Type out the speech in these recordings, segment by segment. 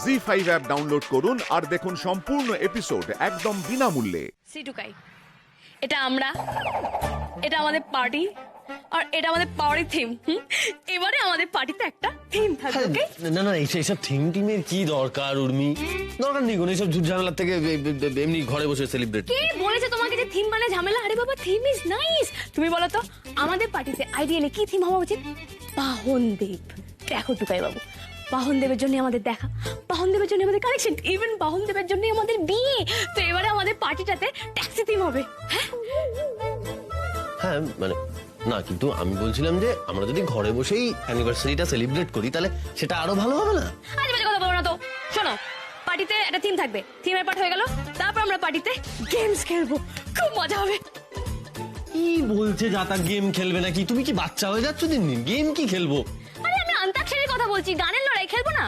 ZEE5 app download করুন আর দেখুন সম্পূর্ণ এপিসোড একদম বিনামূল্যে। সিটুকাই, এটা আমরা, এটা আমাদের পার্টি, আর এটা আমাদের পার্টি থিম। এবারে আমাদের পার্টিতে একটা থিম থাকবে। ওকে? না না এইসব থিম টিমের কি দরকার উর্মি? দরকার নেই কোনো এইসব ঝুট ঝামেলার থেকে এমনি ঘরে বসে সেলিব্রেট। কে বলেছে তোমাকে যে থিম মানে ঝামেলা? আরে বাবা, থিম ইজ নাইস। তুমি বলো তো আমাদের পার্টিতে আইডিয়ালি কি থিম হওয়া উচিত? বাহনদেব। দেখো টুকাই বাবু, বাহনদেবের জন্য আমাদের দেখা, বাহনদেবের জন্য আমাদের কালেকশন, ইভেন বাহনদেবের জন্য আমাদের বিয়ে। তো এবারে আমাদের পার্টিটাতে ট্যাক্সি থিম হবে। হ্যাঁ মানে না, কিন্তু আমি বলছিলাম যে আমরা যদি ঘরে বসেই অ্যানিভার্সারিটা সেলিব্রেট করি তাহলে সেটা আরো ভালো হবে না? আজ বাজে কথা বলো না তো। শোনো, পার্টিতে একটা থিম থাকবে, থিমের পার্ট হয়ে গেল, তারপর আমরা পার্টিতে গেমস খেলবো, খুব মজা হবে। কি বলছে যাতা গেম খেলবে নাকি? তুমি কি বাচ্চা হয়ে যাচ্ছ দিন দিন? গেম কি খেলবো? আরে আমি অন্তাক্ষরীর কথা বলছি, গানের লড়াই খেলবো না?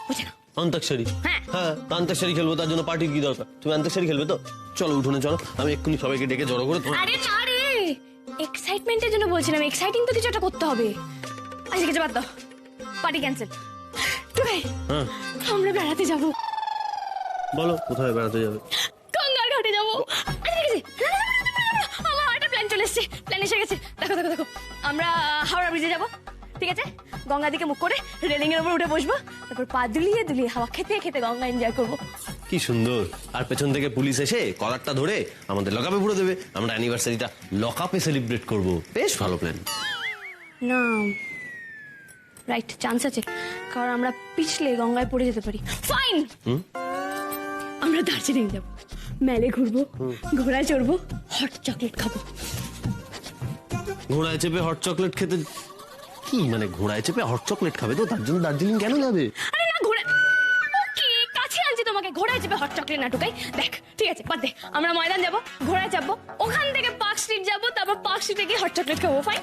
বুঝে না? অন্তাক্ষরী? হ্যাঁ। হ্যাঁ অন্তাক্ষরী খেলবো, তার জন্য পার্টির কি দরকার? তুমি অন্তাক্ষরী খেলবে তো? চলো উঠোনে চলো, আমি এক্ষুনি সবাইকে ডেকে জড়ো করে আরে না রে, এক্সাইটমেন্টের জন্য বলছিলাম, এক্সাইটিং তো কিছু একটা করতে হবে। আচ্ছা কিছু বাদ দাও, পার্টি ক্যান্সেল। ভাই হ্যাঁ আমরা বেড়াতে যাবো। বলো কোথায় বেড়াতে যাবে? গঙ্গার ঘাটে যাবো। আচ্ছা ঠিক আছে, আমার একটা প্ল্যান চলে এসেছে, প্ল্যান এসে গেছে। দেখো দেখো দেখো, আমরা হাওড়া ব্রিজে যাবো, ঠিক আছে? গঙ্গা দিকে মুখ করে রেলিং এর উপর উঠে বসবো, তারপর পা দুলিয়ে দুলিয়ে হাওয়া খেতে খেতে গঙ্গা এনজয় করবো। কি সুন্দর। আর পেছন থেকে পুলিশ এসে কলারটা ধরে আমাদের লকআপে পুরো দেবে, আমরা অ্যানিভার্সারিটা লকআপে সেলিব্রেট করব। বেশ ভালো প্ল্যান। না, রাইট, চান্স আছে, কারণ আমরা পিছলে গঙ্গায় পড়ে যেতে পারি। ফাইন, আমরা দার্জিলিং যাবো, মেলে ঘুরবো, ঘোড়ায় চড়বো, হট চকলেট খাবো। ঘোড়ায় চেপে হট চকলেট খেতে? কি মানে ঘোড়ায় চেপে হট চকলেট খাবে? তো তার জন্য দার্জিলিং কেন যাবে? আরে না, ঘোড়া ওকে কাছে আনছি তোমাকে, ঘোড়ায় চেপে হট চকলেট না টুকাই। দেখ ঠিক আছে, বাদ দে, আমরা ময়দান যাবো, ঘোড়ায় চাপবো, ওখান থেকে পার্ক স্ট্রিট যাবো, তারপর পার্ক স্ট্রিটে গিয়ে হট চকলেট খাবো। ফাইন।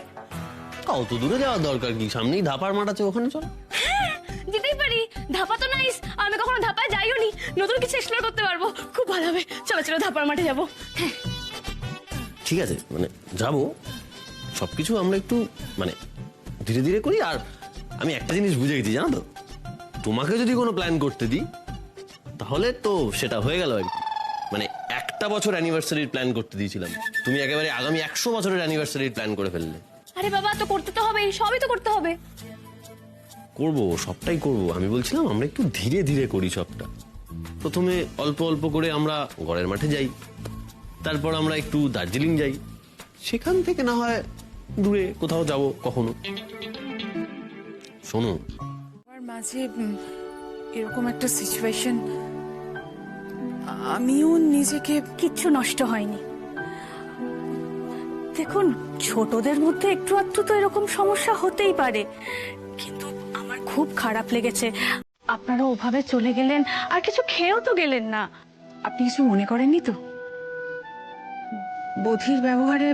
কত দূরে যাওয়ার দরকার কি? সামনেই ধাপার মাঠ আছে, ওখানে চল। হ্যাঁ যেতেই পারি, ধাপা তো নাইস, আমি কখনো ধাপায় যাইও নি, নতুন কিছু এক্সপ্লোর করতে পারবো, খুব ভালো হবে। চলো চলো ধাপার মাঠে যাবো। হ্যাঁ ঠিক আছে মানে যাবো, সবকিছু আমরা একটু মানে ধীরে ধীরে করি। আর আমি একটা জিনিস বুঝে গেছি জানো তো, তোমাকে যদি কোনো প্ল্যান করতে দিই তাহলে তো সেটা হয়ে গেল আর কি। মানে একটা বছর অ্যানিভার্সারির প্ল্যান করতে দিয়েছিলাম, তুমি একেবারে আগামী 100 বছরের অ্যানিভার্সারির প্ল্যান করে ফেললে। আরে বাবা, তো করতে তো হবে, সবই তো করতে হবে। করবো, সবটাই করবো। আমি বলছিলাম আমরা একটু ধীরে ধীরে করি সবটা। প্রথমে অল্প অল্প করে আমরা ঘরের মাঠে যাই, তারপর আমরা একটু দার্জিলিং যাই, সেখান থেকে না হয় দূরে কোথাও যাব কখনো। শোনো, আমার মাঝে এরকম একটা সিচুয়েশন, আমিও নিজেকে কিচ্ছু নষ্ট হয়নি। দেখুন, ছোটদের মধ্যে একটু আধটু তো এরকম সমস্যা হতেই পারে, কিন্তু আমার খুব খারাপ লেগেছে আপনারা ওভাবে চলে গেলেন, আর কিছু খেয়েও তো গেলেন না। আপনি কিছু মনে করেননি তো? বধির ব্যবহারে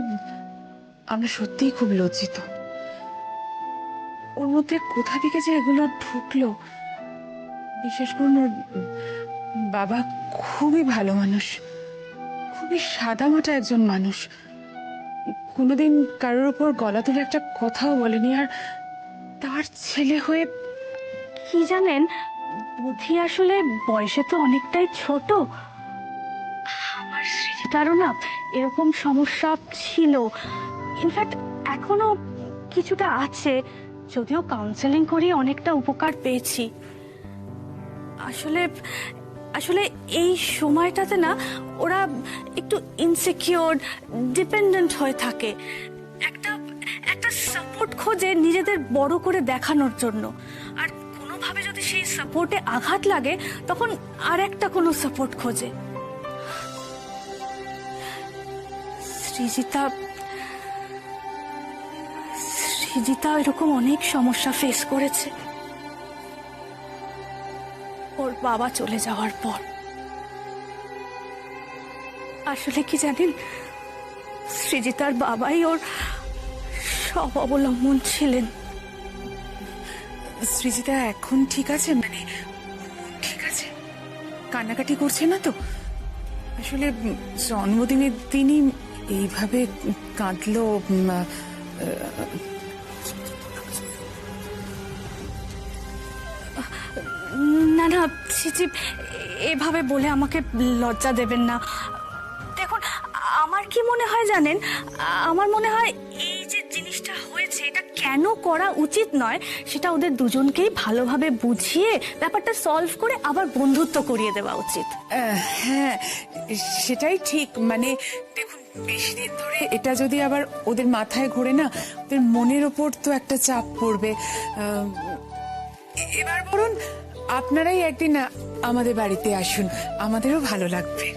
আমরা সত্যিই খুব লজ্জিত। ওর মধ্যে কোথা থেকে যে এগুলো ঢুকলো। বিশেষ করে ওর বাবা খুবই ভালো মানুষ, খুবই সাদামাটা একজন মানুষ, কোনোদিন কারোর উপর গলা তুলে একটা কথাও বলেনি। আর তার ছেলে হয়ে কি জানেন, বুদ্ধি আসলে বয়সে তো অনেকটাই ছোট। আমার সৃজিতারও না এরকম সমস্যা ছিল, ইনফ্যাক্ট এখনো কিছুটা আছে, যদিও কাউন্সেলিং করে অনেকটা উপকার পেয়েছি। আসলে আসলে এই সময়টাতে না ওরা একটু ইনসিকিউর, ডিপেন্ডেন্ট হয়ে থাকে, একটা একটা সাপোর্ট খোঁজে নিজেদের বড় করে দেখানোর জন্য। আর কোনোভাবে যদি সেই সাপোর্টে আঘাত লাগে তখন আর একটা কোনো সাপোর্ট খোঁজে। সৃজিতা সৃজিতা এরকম অনেক সমস্যা ফেস করেছে ওর বাবা চলে যাওয়ার পর। আসলে কি জানেন, সৃজিতার বাবাই ওর সব অবলম্বন ছিলেন। সৃজিতা এখন ঠিক আছে? মানে ঠিক আছে, কান্নাকাটি করছে না তো? আসলে জন্মদিনের দিনই এইভাবে কাঁদলো। না ছিচি, এভাবে বলে আমাকে লজ্জা দেবেন না। দেখুন, আমার কি মনে হয় জানেন, আমার মনে হয় এই যে জিনিসটা হয়েছে এটা কেন করা উচিত নয় সেটা ওদের দুজনকেই ভালোভাবে বুঝিয়ে ব্যাপারটা সলভ করে আবার বন্ধুত্ব করিয়ে দেওয়া উচিত। হ্যাঁ, সেটাই ঠিক। মানে দেখুন, বেশি দিন ধরে এটা যদি আবার ওদের মাথায় ঘোরে না, ওদের মনের ওপর তো একটা চাপ পড়বে। এবার বরং আপনারাই একদিন আমাদের বাড়িতে আসুন, আমাদেরও ভালো লাগবে।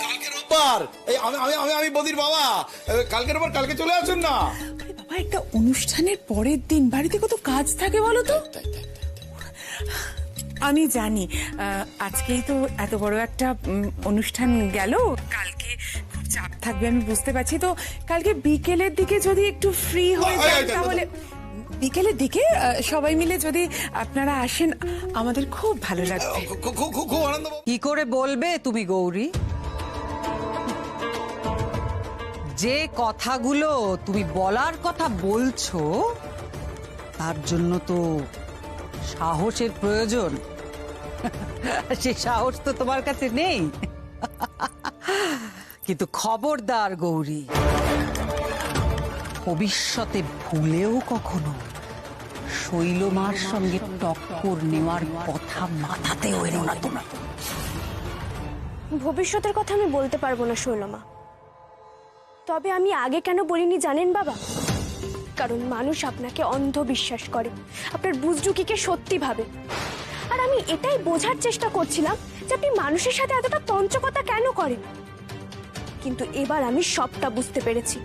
কালকের রোববার, এই আমি বদির বাবা, কালকের রোববার, কালকে চলে আসুন না। আরে বাবা, একটা অনুষ্ঠানের পরের দিন বাড়িতে কত কাজ থাকে বলো তো। আমি জানি আজকেই তো এত বড় একটা অনুষ্ঠান গেল, কালকে খুব চাপ থাকবে আমি বুঝতে পারছি। তো কালকে বিকেলের দিকে যদি একটু ফ্রি হয়ে যান তাহলে বিকেলের দিকে সবাই মিলে যদি আপনারা আসেন আমাদের খুব ভালো লাগবে। খুব আনন্দ। কি করে বলবে তুমি গৌরী? যে কথাগুলো তুমি বলার কথা বলছো তার জন্য তো সাহসের প্রয়োজন। সে সাহস তো তোমার কাছে নেই। কিন্তু খবরদার গৌরী, ভবিষ্যতে ভুলেও কখনো শৈলমার সঙ্গে টক্কর নেওয়ার কথা মাথাতেও এনো না তোমার। ভবিষ্যতের কথা আমি বলতে পারবো না শৈলমা, তবে আমি আগে কেন বলিনি জানেন বাবা? কারণ মানুষ আপনাকে অন্ধ বিশ্বাস করে, আপনার বুজরুকিকে সত্যি ভাবে। আর আমি এটাই বোঝার চেষ্টা করছিলাম যে আপনি মানুষের সাথে এতটা তঞ্চকতা কেন করেন। কিন্তু এবার আমি সবটা বুঝতে পেরেছি।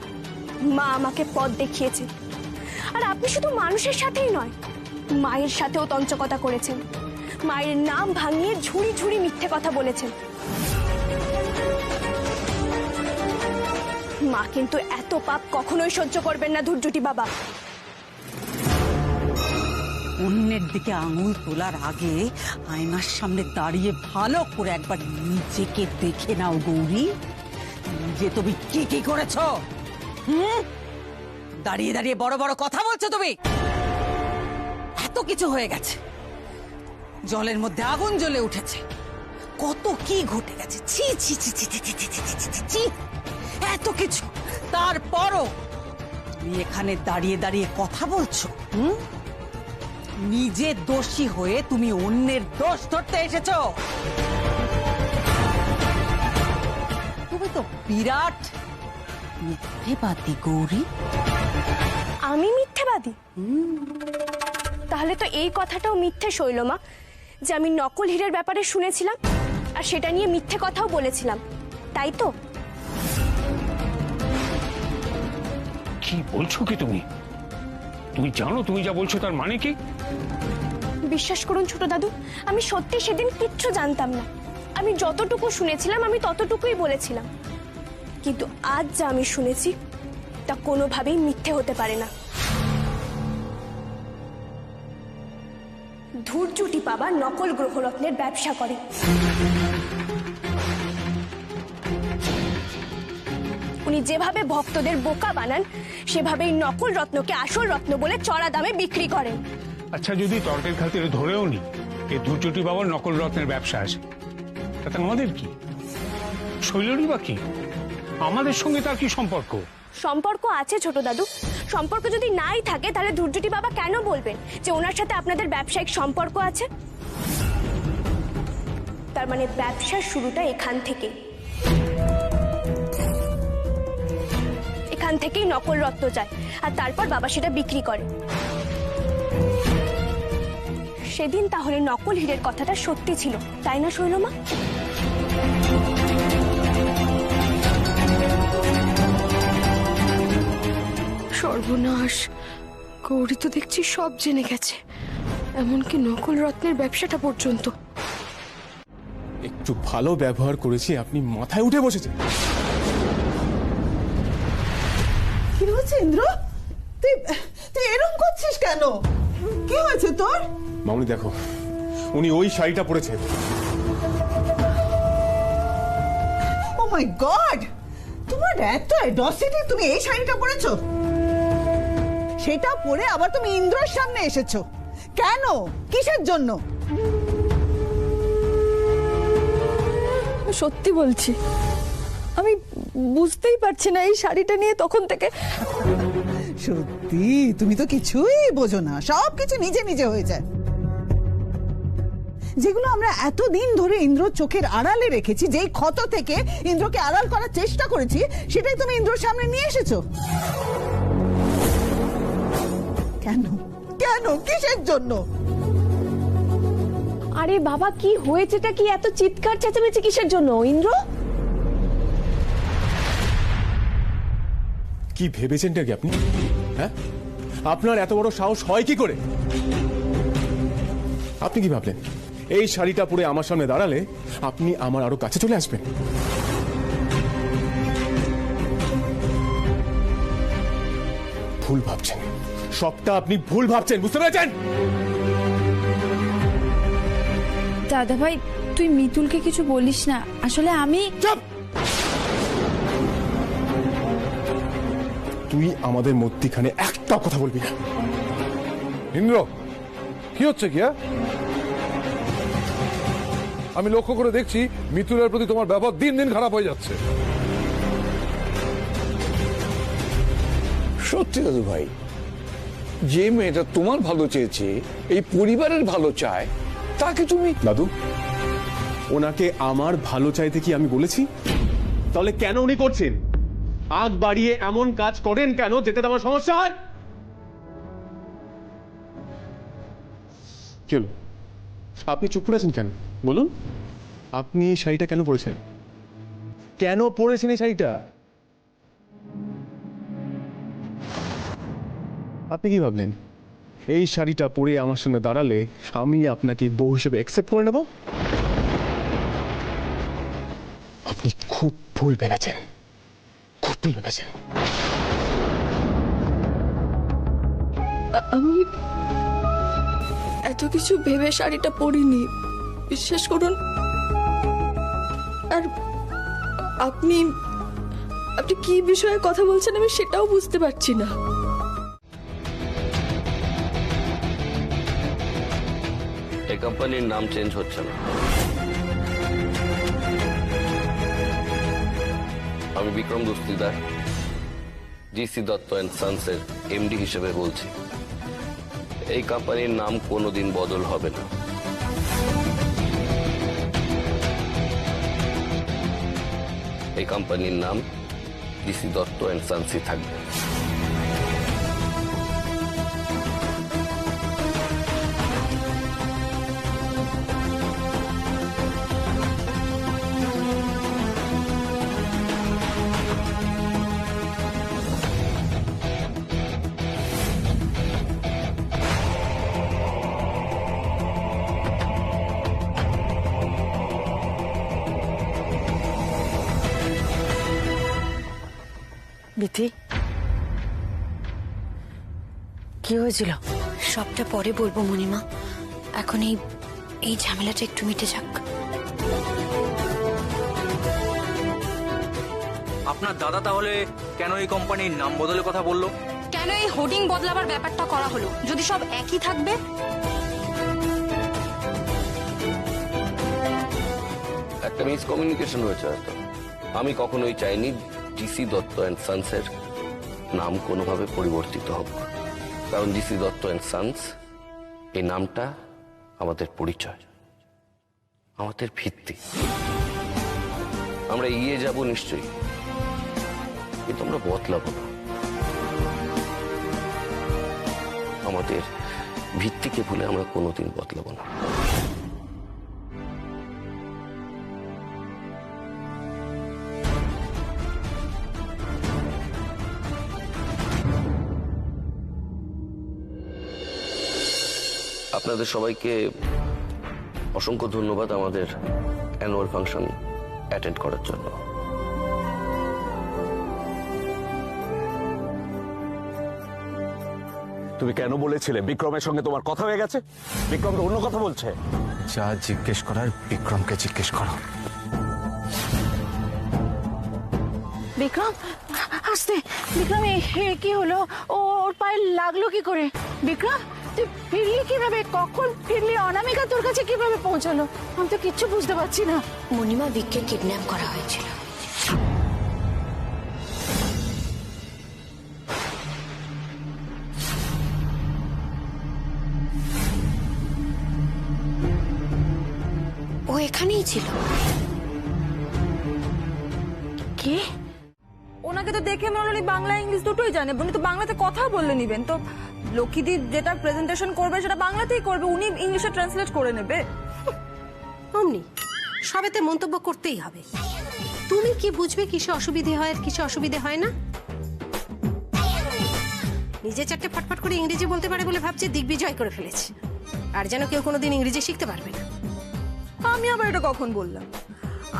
মা আমাকে পথ দেখিয়েছে। আর আপনি শুধু মানুষের সাথেই নয়, মায়ের সাথেও তঞ্চকতা করেছেন। মায়ের নাম ভাঙিয়ে ঝুড়ি ঝুড়ি মিথ্যে কথা বলেছেন। মা কিন্তু এত পাপ কখনোই সহ্য করবেন না ধুরজুটি বাবা। অন্যের দিকে আঙুল তোলার আগে আয়নার সামনে দাঁড়িয়ে ভালো করে একবার নিজেকে দেখে নাও গৌরী, যে তুমি কি কি করেছো। দাঁড়িয়ে দাঁড়িয়ে বড় বড় কথা বলছো তুমি। এত কিছু হয়ে গেছে, জলের মধ্যে আগুন জ্বলে উঠেছে, কত কি ঘটে গেছে। ছি ছি ছি ছি ছি ছি ছি ছি ছি ছি ছি। এত কিছু, তারপরও তুমি এখানে দাঁড়িয়ে দাঁড়িয়ে কথা বলছো। নিজে দোষী হয়ে তুমি অন্যের দোষ ধরতে এসেছো। তুমি তো বিরাট মিথ্যেবাদী গৌরী। আমি মিথ্যেবাদী? তাহলে তো এই কথাটাও মিথ্যে শৈলমা, যে আমি নকল হীরের ব্যাপারে শুনেছিলাম আর সেটা নিয়ে মিথ্যে কথাও বলেছিলাম, তাই তো? কি বলছো কি তুমি? তুমি জানো তুমি যা বলছো তার মানে কি? বিশ্বাস করুন ছোট দাদু, আমি সত্যি সেদিন কিচ্ছু জানতাম না। আমি যতটুকু শুনেছিলাম আমি ততটুকুই বলেছিলাম। কিন্তু আজ যা আমি শুনেছি তা কোনোভাবেই মিথ্যে হতে পারে না। ধুরজুটি বাবা নকল গ্রহরত্নের ব্যবসা করে। উনি যেভাবে ভক্তদের বোকা বানান সেভাবেই নকল রত্নকে আসল রত্ন বলে চড়া দামে বিক্রি করেন। আচ্ছা, যদি তর্কের খাতিরে ধরেও নি এই ধূর্যটি বাবার নকল রত্নের ব্যবসা আছে, তাতে আমাদের কি? শৈলরই বা কি? আমাদের সঙ্গে তার কি সম্পর্ক? সম্পর্ক আছে ছোট দাদু। সম্পর্ক যদি নাই থাকে তাহলে ধুরজুটি বাবা কেন বলবেন যে ওনার সাথে আপনাদের ব্যবসায়িক সম্পর্ক আছে? তার মানে ব্যবসার শুরুটা এখান থেকে। এখান থেকেই নকল রত্ন যায় আর তারপর বাবা সেটা বিক্রি করে। সেদিন তাহলে নকল হীরের কথাটা সত্যি ছিল, তাই না শৈলমা? সর্বনাশ, গৌরী তো দেখছি সব জেনে গেছে, এমনকি নকল রত্নের ব্যবসাটা পর্যন্ত। একটু ভালো ব্যবহার করেছি, আপনি মাথায় উঠে বসেছেন। কি হয়েছে ইন্দ্র? তুই তুই এরকম করছিস কেন? কি হয়েছে তোর? মামনি দেখো, উনি ওই শাড়িটা পরেছেন। ও মাই গড, তোমার এত অ্যাডসিটি, তুমি এই শাড়িটা পরেছো? সেটা পরে আবার তুমি ইন্দ্রর সামনে এসেছো কেন? কিসের জন্য? সত্যি বলছি, আমি বুঝতেই পারছি না এই শাড়িটা নিয়ে তখন থেকে। সত্যি তুমি তো কিছুই বোঝো না, সব কিছু নিজে নিজে হয়ে যায়। যেগুলো আমরা এতদিন ধরে ইন্দ্রর চোখের আড়ালে রেখেছি, যেই ক্ষত থেকে ইন্দ্রকে আড়াল করার চেষ্টা করেছি, সেটাই তুমি ইন্দ্রর সামনে নিয়ে এসেছো। কেন কেন কিসের জন্য? আরে বাবা, কি হয়েছেটা কি? এত চিৎকার চেঁচামেচি কিসের জন্য ইন্দ্র? কি ভেবেছেনটা কি আপনি? হ্যাঁ, আপনার এত বড় সাহস হয় কি করে? আপনি কি ভাবলেন এই শাড়িটা পরে আমার সামনে দাঁড়ালে আপনি আমার আরো কাছে চলে আসবেন? ভুল ভাবছেন, সবটা আপনি ভুল ভাবছেন, বুঝতে পেরেছেন? দাদা ভাই, তুই মিতুলকে কিছু বলিস না, আসলে আমি। চুপ! তুই আমাদের মধ্যখানে একটা কথা বলবি না। ইন্দ্র, কি হচ্ছে কি? আমি লক্ষ্য করে দেখছি মিতুলের প্রতি তোমার ব্যবহার দিন দিন খারাপ হয়ে যাচ্ছে। সত্যি দাদু ভাই, যে মেয়েটা তোমার ভালো চেয়েছে, এই পরিবারের ভালো চায়, তাকে তুমি। দাদু, ওনাকে আমার ভালো চাইতে কি আমি বলেছি? তাহলে কেন উনি করছেন? আগ বাড়িয়ে এমন কাজ করেন কেন যেতে আমার সমস্যা হয়? কি হলো? আপনি চুপ করে আছেন কেন বলুন? আপনি এই শাড়িটা কেন পরেছেন? কেন পরেছেন এই শাড়িটা? আপনি কি ভাবলেন এই শাড়িটা পরে আমার সঙ্গে দাঁড়ালে আমি আপনাকে বউ হিসেবে অ্যাকসেপ্ট করে নেব? আপনি খুব ভুল ভেবেছেন, খুব ভুল ভেবেছেন। আমি এত কিছু ভেবে শাড়িটা পরিনি, বিশ্বাস করুন। আর আপনি আপনি কি বিষয়ে কথা বলছেন আমি সেটাও বুঝতে পারছি না। এই কোম্পানির নাম চেঞ্জ হচ্ছে না। আমি বিক্রম দস্তিদার, জিসি দত্ত অ্যান্ড সন্সের এমডি হিসেবে বলছি, এই কোম্পানির নাম কোনোদিন বদল হবে না। এই কোম্পানির নাম জিসি দত্ত অ্যান্ড সন্সই থাকবে। বিথি, কি হয়েছিল? সবটা পরে বলবো মণিমা, এখন এই ঝামেলাটা একটু মিটে যাক। আপনার দাদা তাহলে কেন এই কোম্পানির নাম বদলের কথা বললো? কেন এই হোর্ডিং বদলাবার ব্যাপারটা করা হলো, যদি সব একই থাকবে? একটা মিসকমিউনিকেশন হয়েছে হয়তো। আমি কখনোই চাইনি জিসি দত্ত অ্যান্ড সন্সের নাম কোনোভাবে পরিবর্তিত হোক, কারণ জিসি দত্ত অ্যান্ড সন্স এই নামটা আমাদের পরিচয়, আমাদের ভিত্তি। আমরা এগিয়ে যাব নিশ্চয়ই, কিন্তু আমরা বদলাবো না। আমাদের ভিত্তিকে ভুলে আমরা কোনোদিন বদলাবো না। আপনাদের সবাইকে অসংখ্য ধন্যবাদ আমাদের অ্যানুয়াল ফাংশন অ্যাটেন্ড করার জন্য। তুমি কেন বলেছিলে বিক্রমের সঙ্গে তোমার কথা হয়ে গেছে? বিক্রম তো অন্য কথা বলছে। যা জিজ্ঞেস করার বিক্রমকে জিজ্ঞেস করো। বিক্রম, আসতে। বিক্রম, কি হলো? ওর পায়ে লাগলো কি করে? বিক্রম, তুই ফিরলি কিভাবে, কখন ফিরলি, অনামিকা তোর কাছে কিভাবে পৌঁছালো? আমি তো কিচ্ছু বুঝতে পারছি না। মণিমা বিককে কিডন্যাপ করা হয়েছিল। ও এখানেই ছিল। কে? ওনাকে তো দেখে মনে হলো বাংলা ইংলিশ দুটোই জানে, উনি তো বাংলাতে কথা বললে নিবেন, তো লক্ষ্মীদি যেটা প্রেজেন্টেশন করবে সেটা বাংলাতেই করবে, উনি ইংলিশে ট্রান্সলেট করে নেবে। অমনি সবেতে মন্তব্য করতেই হবে। তুমি কি বুঝবে কিসে অসুবিধে হয় আর কিসে অসুবিধে হয় না? নিজে চারটে ফটফট করে ইংরেজি বলতে পারে বলে ভাবছে দিগ্বিজয় করে ফেলেছে, আর যেন কেউ কোনোদিন ইংরেজি শিখতে পারবে না। আমি আবার এটা কখন বললাম?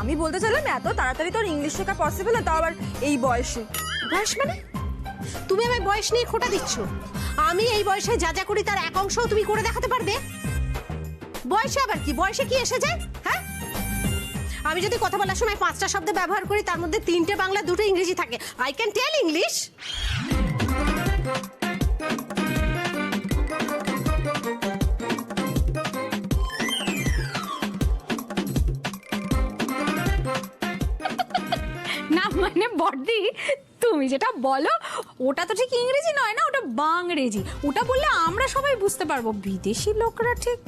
আমি বলতে চাইলাম এত তাড়াতাড়ি তোর ইংলিশ শেখা পসিবল না, তাও আবার এই বয়সে। বয়স মানে? তুমি আমায় বয়স নিয়ে খোঁটা দিচ্ছ। আমি এই বয়সে যা যা করি তার এক অংশও তুমি করে দেখাতে পারবে? বয়সে আবার কি, বয়সে কি এসে যায়? হ্যাঁ, আমি যদি কথা বলার সময় 5টা শব্দ ব্যবহার করি তার মধ্যে 3টে বাংলা 2টো ইংরেজি থাকে। I can tell English. না মানে বড়দি, তুমি যেটা বলো ওটা তো ঠিক ইংরেজি নয় না, ওটা বাংরেজি। ওটা বললে আমরা সবাই বুঝতে পারবো, বিদেশি লোকরা ঠিক।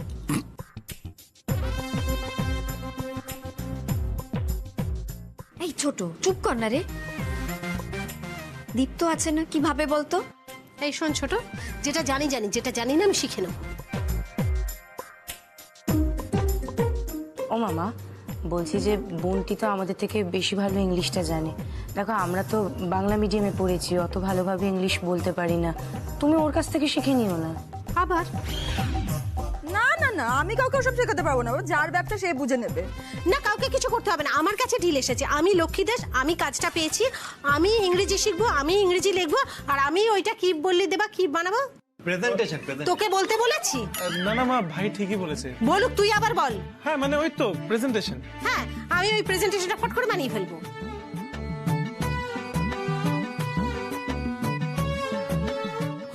এই ছোট, চুপ কর না রে। দীপ্ত আছে না, কিভাবে বলতো? এই শোন ছোট, যেটা জানি জানি, যেটা জানি না আমি শিখে নেব। ও মামা, বলছি যে বোনটি তো আমাদের থেকে বেশি ভালো ইংলিশটা জানে। দেখো আমরা তো বাংলা মিডিয়ামে পড়েছি, অত ভালোভাবে ইংলিশ বলতে পারি না। তুমি ওর কাছ থেকে শিখে নিও না। আবার না না না, আমি কাউকে ওসব শেখাতে পারবো না, যার ব্যবসা সে বুঝে নেবে। না, কাউকে কিছু করতে হবে না। আমার কাছে ঢিল এসেছে, আমি লক্ষ্মী দাস, আমি কাজটা পেয়েছি, আমি ইংরেজি শিখবো, আমি ইংরেজি লিখবো, আর আমি ওইটা কি বললি দেবা, কি বানাবো? প্রেজেন্টেশন। তোকে বলতে বলেছি? না না মা, ভাই ঠিকই বলেছে। বলুক, তুই আবার বল। হ্যাঁ মানে ওই তো প্রেজেন্টেশন। হ্যাঁ, আমি ওই প্রেজেন্টেশনটা ফট করে বানিয়ে ফেলবো।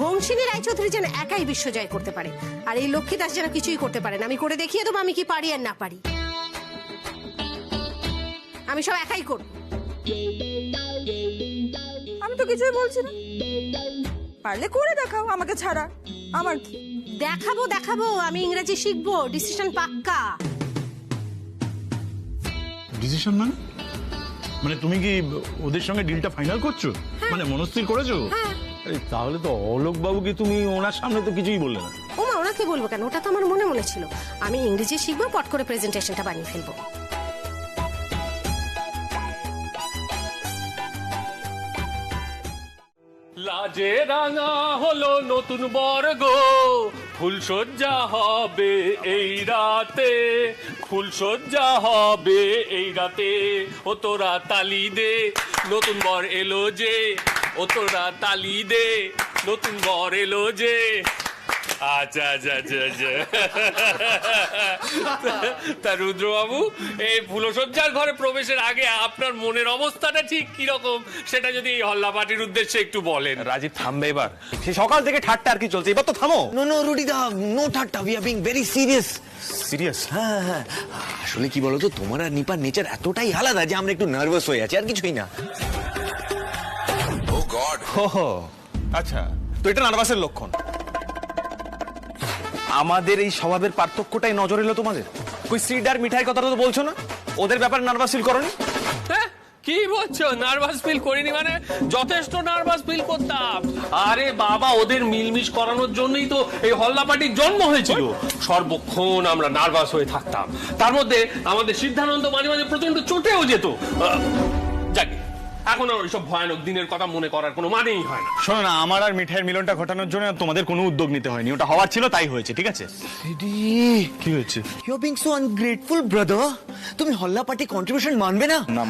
হংসিনী রায়চৌধুরী যেন একাই বিশ্ব জয় করতে পারে, আর এই লক্ষ্মী দাস যেন কিছুই করতে পারে না। আমি করে দেখিয়ে দেবো আমি কি পারি আর না পারি। আমি সব একাই করব। আমি তো কিছুই বলছি না, পারলে করে দেখাও আমাকে ছাড়া। আমার কি? দেখাবো দেখাবো, আমি ইংরেজি শিখবো, ডিসিশন পাক্কা। ডিসিশন মানে? মানে তুমি কি ওদের সঙ্গে ডিলটা ফাইনাল করছো? মানে মনস্থির করেছো? তাহলে তো অলোক বাবুকে তুমি ওনার সামনে তো কিছুই বললে না। ওমা, ওনাকে বলবো কেন? ওটা তো আমার মনে মনে ছিল। আমি ইংরেজি শিখবো, পট করে প্রেজেন্টেশনটা বানিয়ে ফেলবো। লাজে রাঙা হলো নতুন বর্গ, ফুলসজ্জা হবে এই রাতে, ফুলসজ্জা হবে এই রাতে। ও তোরা তালি দে, নতুন বর এলো যে, ও তোরা তালি দে, নতুন বর এলো যে। আচ্ছা আচ্ছা আচ্ছা আচ্ছা। তা রুদ্রবাবু, এই ফুলসজ্জার ঘরে প্রবেশের আগে আপনার মনের অবস্থাটা ঠিক কিরকম সেটা যদি এই হল্লা পার্টির উদ্দেশ্যে একটু বলেন। রাজীব থামবে এবার, সে সকাল থেকে ঠাট্টা আর কি চলছে, এবার তো থামো। নো নো রুডিদা, নো ঠাট্টা, we are being very serious. Serious? হ্যাঁ হ্যাঁ, আসলে কি বলতো, তোমার আর নিপার নেচার এতটাই আলাদা যে আমরা একটু নার্ভাস হয়ে আছি, আর কিছুই না। ও গড। হো, আচ্ছা, তো এটা নার্ভাসের লক্ষণ। আমাদের এই স্বভাবের পার্থক্যটাই নজর এলো তোমাদের? ওই সিডার মিঠাইয়ের কথাটা তো বলছো না? ওদের ব্যাপারে নার্ভাস ফিল করনি? কি বলছো নার্ভাস ফিল করিনি? মানে যথেষ্ট নার্ভাস ফিল করতাম। আরে বাবা, ওদের মিলমিশ করানোর জন্যই তো এই হল্লা পার্টির জন্ম হয়েছিল। সর্বক্ষণ আমরা নার্ভাস হয়ে থাকতাম, তার মধ্যে আমাদের সিদ্ধানন্দ মাঝে মাঝে প্রচন্ড চটেও যেত। যাক, এখন আর ওইসব ভয়ানক দিনের কথা মনে করার কোনো মানেই হয় না। শোনো না, আমার আর মিঠাইয়ের মিলনটা ঘটানোর জন্য তোমাদের কোনো উদ্যোগ নিতে হয়নি, ওটা হওয়ার ছিল তাই হয়েছে, ঠিক আছে? কি হয়েছে? You are being so ungrateful brother. তুমি হল্লা পার্টি কন্ট্রিবিউশন মানবে না? না।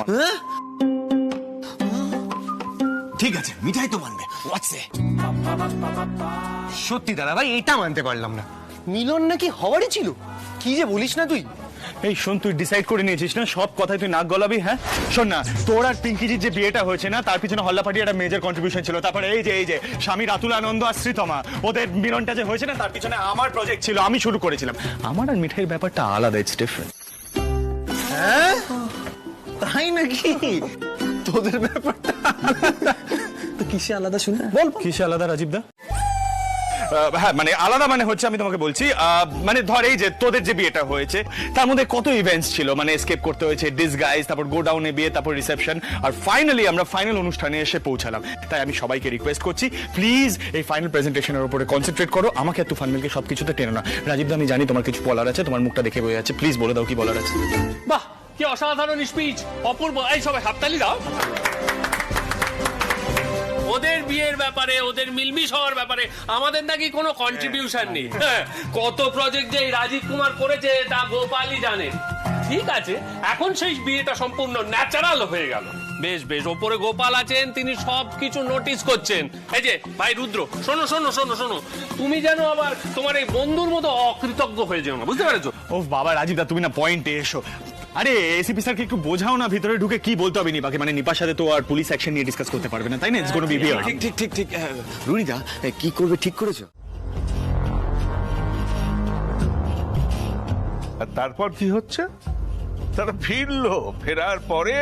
ঠিক আছে, মিঠাই তো মানবে। সত্যি দাদা ভাই, এটা মানতে পারলাম না। মিলন নাকি হওয়ারই ছিল? কি যে বলিস না তুই। এই শোন, তুই ডিসাইড করে নিয়েছিস না সব কথায় তুই নাক গলাবি? হ্যাঁ শোন না, তোর আর পিঙ্কিজির যে বিয়েটা হয়েছে না, তার পিছনে হল্লাপাটি একটা মেজর কন্ট্রিবিউশন ছিল। তারপরে এই যে স্বামী রাতুল আনন্দ আর শ্রীতমা, ওদের মিলনটা যে হয়েছে না, তার পিছনে আমার প্রজেক্ট ছিল, আমি শুরু করেছিলাম। আমার আর মিঠাইয়ের ব্যাপারটা আলাদা, ইটস ডিফারেন্ট। হ্যাঁ তাই নাকি? তোদের ব্যাপারটা তো কিসে আলাদা শুনে বল। কিসে আলাদা রাজীব দা? হ্যাঁ মানে আলাদা মানে হচ্ছে, আমি তোমাকে বলছি, মানে ধর এই যে তোদের যে বিয়েটা হয়েছে তার মধ্যে কত ইভেন্টস ছিল, মানে এসকেপ করতে হয়েছে, ডিসগাইজ, তারপর গোডাউনে বিয়ে, তারপর রিসেপশন, আর ফাইনালি আমরা ফাইনাল অনুষ্ঠানে এসে পৌঁছালাম। তাই আমি সবাইকে রিকোয়েস্ট করছি, প্লিজ এই ফাইনাল প্রেজেন্টেশনের উপরে কনসেন্ট্রেট করো, আমাকে আর তুফান মিলকে সবকিছুতে টেনো না। রাজীব দা, আমি জানি তোমার কিছু বলার আছে, তোমার মুখটা দেখে বয়ে যাচ্ছে, প্লিজ বলে দাও কি বলার আছে। বাহ, কি অসাধারণ স্পিচ, অপূর্ব। এই সবাই হাততালি দাও। ওদের বিয়ের ব্যাপারে, ওদের মিলমিশ হওয়ার ব্যাপারে আমাদের নাকি কোনো কন্ট্রিবিউশন নেই। কত প্রজেক্ট যে রাজীব কুমার করেছে তা গোপালই জানে। ঠিক আছে, এখন সেই বিয়েটা সম্পূর্ণ ন্যাচারাল হয়ে গেল। বেশ বেশ, ওপরে গোপাল আছেন, তিনি সবকিছু নোটিস করছেন। এই যে ভাই রুদ্র, শোনো শোনো শোনো শোনো, তুমি যেন আবার তোমার এই বন্ধুর মতো অকৃতজ্ঞ হয়ে যেও না, বুঝতে পেরেছো? ও বাবা রাজীব দা, তুমি না পয়েন্টে এসো। আরে এসিপি স্যারকে একটু বোঝাও না, ভিতরে ঢুকে কি বলতে হবে নিপাকে, মানে নিপার সাথে তো আর পুলিশ অ্যাকশন নিয়ে ডিসকাস করতে পারবে না, তাই না? ইটস গোনা বি বিয়ার। ঠিক ঠিক ঠিক ঠিক। রুনিদা কি করবে ঠিক করেছো? আর তারপর কি হচ্ছে? তারা ফিরলো, ফেরার পরে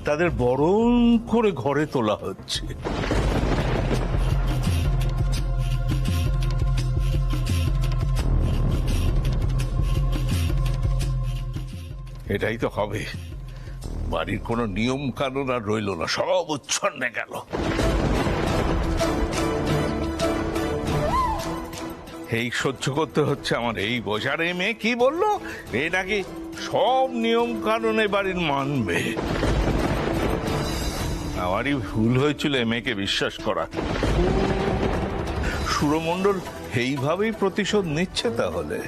তাদের বরণ করে ঘরে তোলা হচ্ছে। এটাই তো হবে। বাড়ির কোনো নিয়ম কানুন আর রইল না, সব উচ্ছন্নে গেল। এই সহ্য করতে হচ্ছে আমার এই বোঝার। এই মেয়ে কি বললো, এই নাকি সব নিয়ম কানুনে বাড়ির মানবে। আমারই ভুল হয়েছিল এই মেয়েকে বিশ্বাস করা। সুরমণ্ডল এইভাবেই প্রতিশোধ নিচ্ছে তাহলে।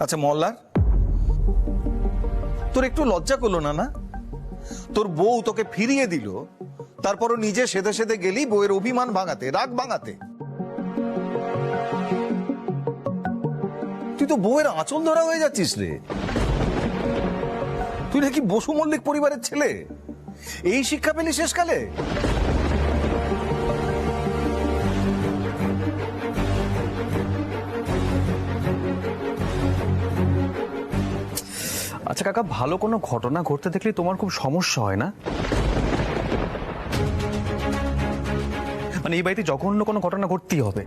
আচ্ছা মল্লার, তোর একটু লজ্জা করলো না? না, তোর বউ তোকে ফিরিয়ে দিল, তারপরও নিজে সেধে সেধে গেলি বউয়ের অভিমান ভাঙাতে, রাগ ভাঙাতে। তুই তো বউয়ের আঁচল ধরা হয়ে যাচ্ছিস রে। তুই নাকি বসু মল্লিক পরিবারের ছেলে, এই শিক্ষা পেলি শেষকালে? আচ্ছা কাকা, ভালো কোনো ঘটনা ঘটতে দেখলে তোমার খুব সমস্যা হয় না? মানে এই বাড়িতে জঘন্য কোনো ঘটনা ঘটতেই হবে।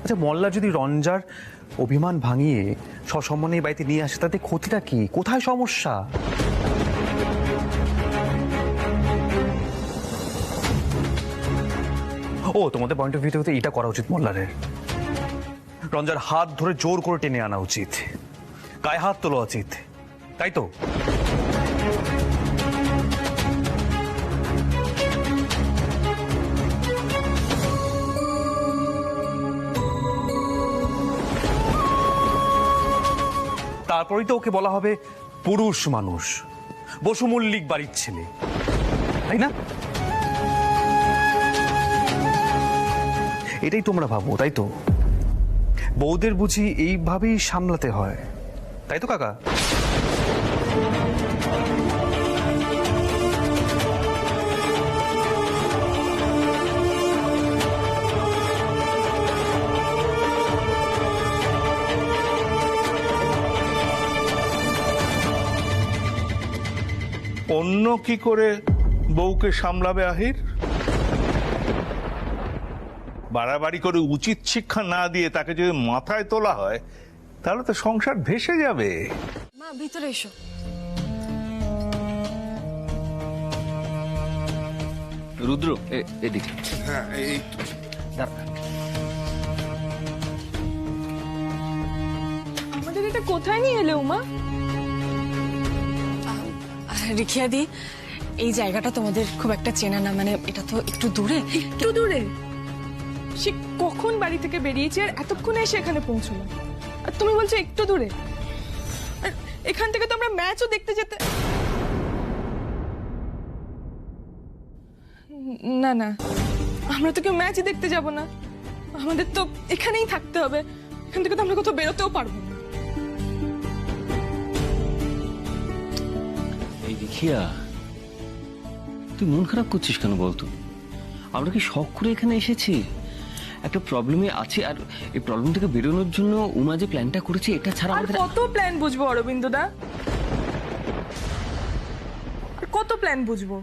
আচ্ছা মল্লার যদি রঞ্জার অভিমান ভাঙিয়ে সসম্মানে এই বাড়িতে নিয়ে আসে, তাতে ক্ষতিটা কি? কোথায় সমস্যা? ও তোমাদের পয়েন্ট অফ ভিউ থেকে এটা করা উচিত মল্লারের। রঞ্জার হাত ধরে জোর করে টেনে আনা উচিত, গায়ে হাত তোলা উচিত, তাই তো? তারপরেই তো ওকে বলা হবে পুরুষ মানুষ, বসু মল্লিক বাড়ির ছেলে, তাই না? এটাই তোমরা ভাবো, তাই তো? বউদের বুঝি এইভাবেই সামলাতে হয়, তাই তো কাকা? অন্য কি করে বউকে সামলাবে আহির? বাড়াবাড়ি করে উচিত শিক্ষা না দিয়ে তাকে যদি মাথায় তোলা হয়, তাহলে তো সংসার ভেসে যাবে। মা ভিতরে এসো। রুদ্র এদিকে। হ্যাঁ এই আমাদের এটা কোথায় নিয়ে এলে উমা? রিখিয়াদি, এই জায়গাটা তোমাদের খুব একটা চেনা না, মানে এটা তো একটু দূরে। একটু দূরে? সে কখন বাড়ি থেকে বেরিয়েছে আর এতক্ষণে এসে এখানে পৌঁছলো, আর তুমি বলছো একটু দূরে? আর এখান থেকে তো আমরা ম্যাচও দেখতে যেতে। না না, আমরা তো কেউ ম্যাচই দেখতে যাব না, আমাদের তো এখানেই থাকতে হবে, এখান থেকে তো আমরা কোথাও বেরোতেও পারবো না। এই দেখিয়া তুই মন খারাপ করছিস কেন বলতো? আমরা কি শখ করে এখানে এসেছি? একটা প্রবলেমে আছে, আর এই প্রবলেম থেকে বেরোনোর জন্য উমা যে প্ল্যানটা করেছে এটা ছাড়া আর আমাদের কত প্ল্যান বুঝবো অরবিন্দ দা, আর কত প্ল্যান বুঝবো?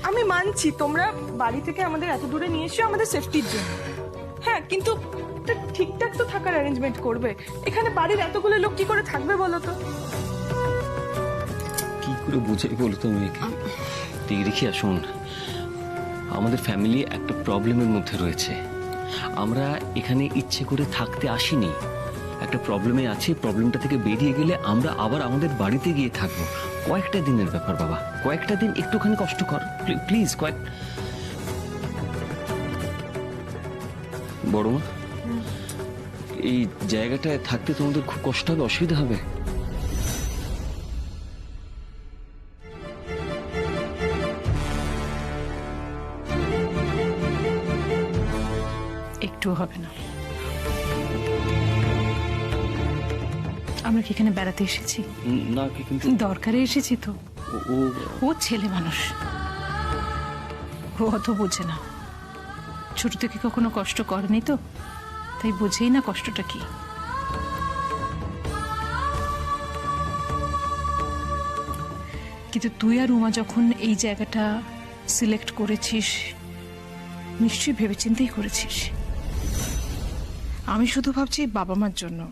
আমি মানছি তোমরা বাড়ি থেকে আমাদের এত দূরে নিয়ে এসো আমাদের সেফটির জন্য, হ্যাঁ, কিন্তু একটা ঠিকঠাক তো থাকার অ্যারেঞ্জমেন্ট করবে। এখানে বাড়ির এতগুলো লোক কি করে থাকবে বলো তো? কি করে বুঝাই বলতো মেয়েকে? তুই রেখিয়া শোন, আমাদের ফ্যামিলি একটা প্রবলেমের মধ্যে রয়েছে, আমরা এখানে ইচ্ছে করে থাকতে আসিনি, একটা প্রবলেমে আছি, প্রবলেমটা থেকে বেরিয়ে গেলে আমরা আবার আমাদের বাড়িতে গিয়ে থাকবো। কয়েকটা দিনের ব্যাপার বাবা, কয়েকটা দিন একটুখানি কষ্ট কর প্লিজ। বড় মা, এই জায়গাটায় থাকতে তোমাদের খুব কষ্ট হবে, অসুবিধা হবে? একটু হবে না। আমরা কি এখানে বেড়াতে এসেছি? না, কিন্তু দরকারে এসেছি তো। ও ছেলে মানুষ, ও অত বোঝে না, ছোট থেকে কখনো কষ্ট করেনি তো, তাই বোঝেই না কষ্টটা কি। কিন্তু তুই আর উমা যখন এই জায়গাটা সিলেক্ট করেছিস, নিশ্চয়ই ভেবেচিন্তেই করেছিস। আমি শুধু ভাবছি বাবা মার জন্য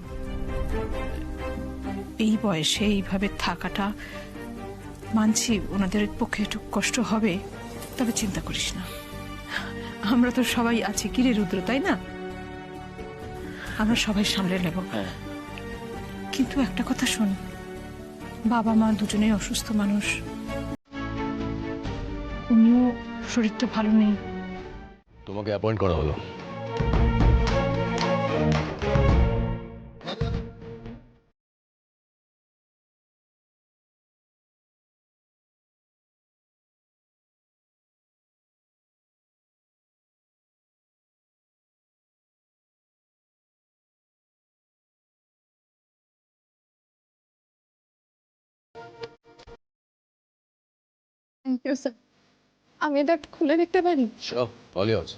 এই বয়সে এইভাবে থাকাটা, মানছি ওনাদের পক্ষে একটু কষ্ট হবে, তবে চিন্তা করিস না, আমরা তো সবাই আছি, কিরে রুদ্র, তাই না? আমরা সবাই সামলে নেব। কিন্তু একটা কথা শোন, বাবা মা দুজনেই অসুস্থ মানুষ, উনিও শরীরটা ভালো নেই। তোমাকে অ্যাপয়েন্ট করা হলো। Thank you sir. আমি এটা খুলে দেখতে পারি? Sure, all yours.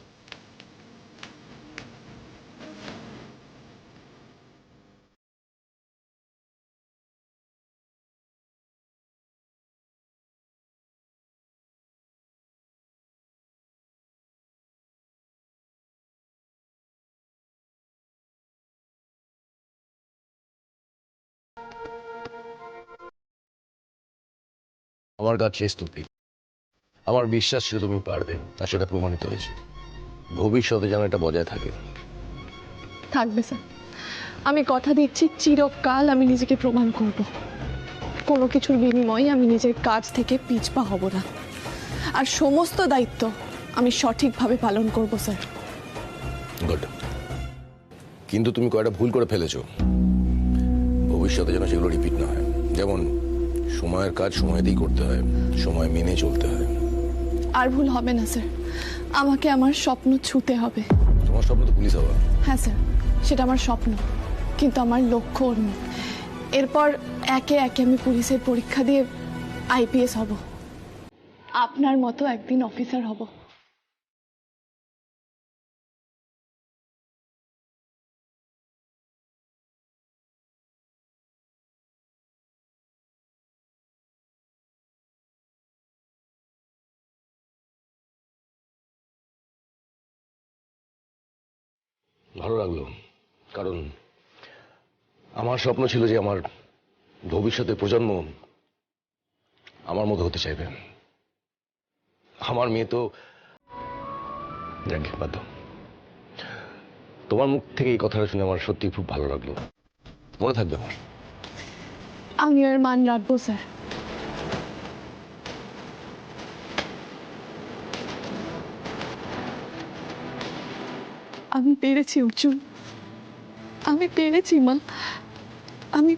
আমার কাজ শেষ তুমি, আমার বিশ্বাস ছিল তুমি পারবে, আর সেটা প্রমাণিত হয়েছে। ভবিষ্যতে যেন এটা বজায় থাকে। থাকবে স্যার, আমি কথা দিচ্ছি চিরকাল আমি নিজেকে প্রমাণ করব, কোনো কিছুর বিনিময়ে আমি নিজের কাজ থেকে পিছপা হব না, আর সমস্ত দায়িত্ব আমি সঠিকভাবে পালন করব স্যার। গুড, কিন্তু তুমি কয়টা ভুল করে ফেলেছো, ভবিষ্যতে যেন সেগুলো রিপিট না হয়। যেমন সময়ের কাজ সময়তেই করতে হয়, সময় মেনে চলতে হয়। আর ভুল হবে না স্যার, আমাকে আমার স্বপ্ন ছুঁতে হবে। তোমার স্বপ্ন তো পুলিশ হওয়া। হ্যাঁ স্যার, সেটা আমার স্বপ্ন, কিন্তু আমার লক্ষ্য অন্য। এরপর একে একে আমি পুলিশের পরীক্ষা দিয়ে আইপিএস হব, আপনার মতো একদিন অফিসার হব। ভালো লাগলো, কারণ আমার স্বপ্ন ছিল যে আমার ভবিষ্যতের প্রজন্ম আমার মতো হতে চাইবে। আমার মেয়ে তো বাধ্য। তোমার মুখ থেকে এই কথাটা শুনে আমার সত্যি খুব ভালো লাগলো, মনে থাকবে আমার। আমি আর মান রাখবো স্যার। আমি পেরেছি অর্জুন, আমি পেরেছি মা, আমি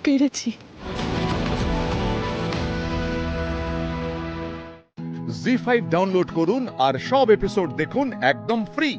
পেরেছি। জি5 ডাউনলোড করুন আর সব এপিসোড দেখুন একদম ফ্রি।